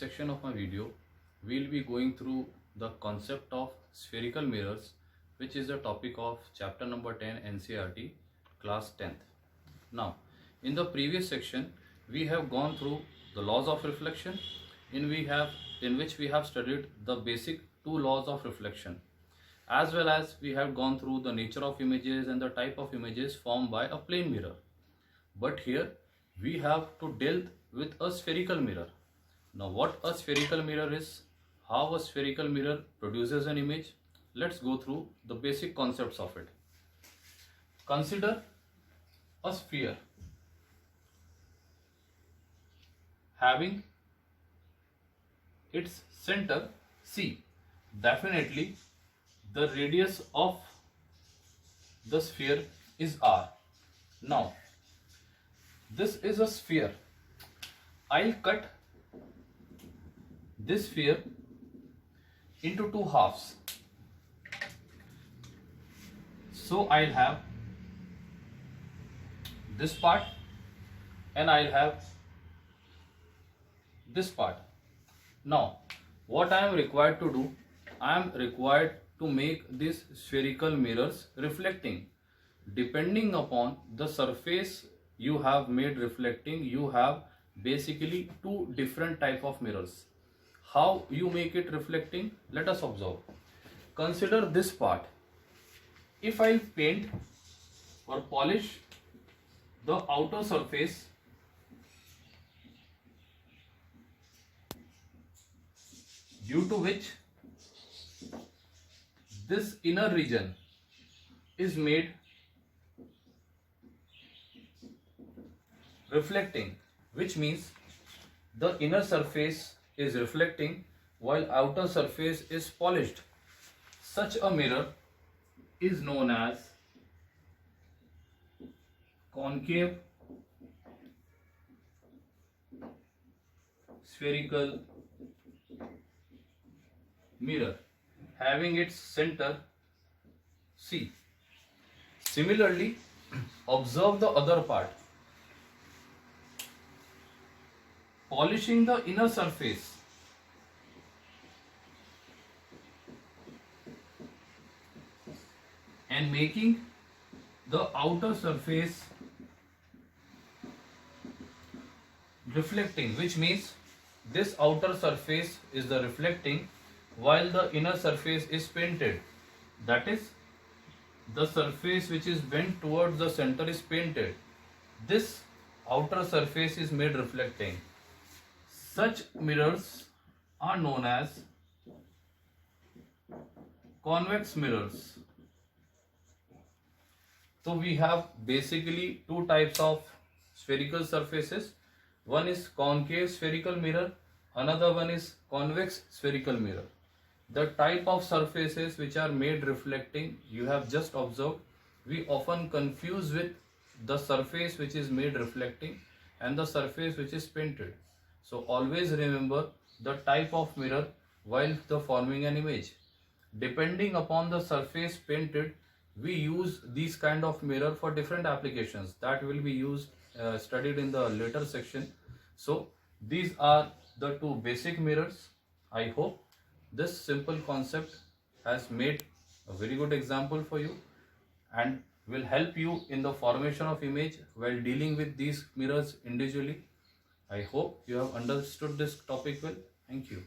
section of my video, we'll be going through the concept of spherical mirrors, which is the topic of chapter number 10 NCERT class 10th. Now, in the previous section, we have gone through the laws of reflection, in which we have studied the basic two laws of reflection, as well as we have gone through the nature of images and the type of images formed by a plane mirror. But here we have to deal with a spherical mirror. Now, what a spherical mirror is, how a spherical mirror produces an image, let's go through the basic concepts of it. Consider a sphere having its center C. Definitely the radius of the sphere is R. Now, this is a sphere. I'll cut this sphere into two halves. So I'll have this part and I'll have this part. Now, what I am required to do, I am required to make these spherical mirrors reflecting. Depending upon the surface you have made reflecting, you have basically two different type of mirrors. How you make it reflecting? Let us observe. Consider this part. If I paint or polish the outer surface, due to which this inner region is made reflecting, which means the inner surface is reflecting while outer surface is polished. Such a mirror is known as concave spherical mirror having its center C. Similarly, observe the other part. Polishing the inner surface, and making the outer surface reflecting, which means this outer surface is the reflecting while the inner surface is painted. That is, the surface which is bent towards the center is painted. This outer surface is made reflecting. Such mirrors are known as convex mirrors. So we have basically two types of spherical surfaces. One is concave spherical mirror, another one is convex spherical mirror. The type of surfaces which are made reflecting, you have just observed, we often confuse with the surface which is made reflecting and the surface which is painted. So always remember the type of mirror while forming an image. Depending upon the surface painted, we use these kind of mirror for different applications that will be studied in the later section. So these are the two basic mirrors. I hope this simple concept has made a very good example for you and will help you in the formation of image while dealing with these mirrors individually. I hope you have understood this topic well. Thank you.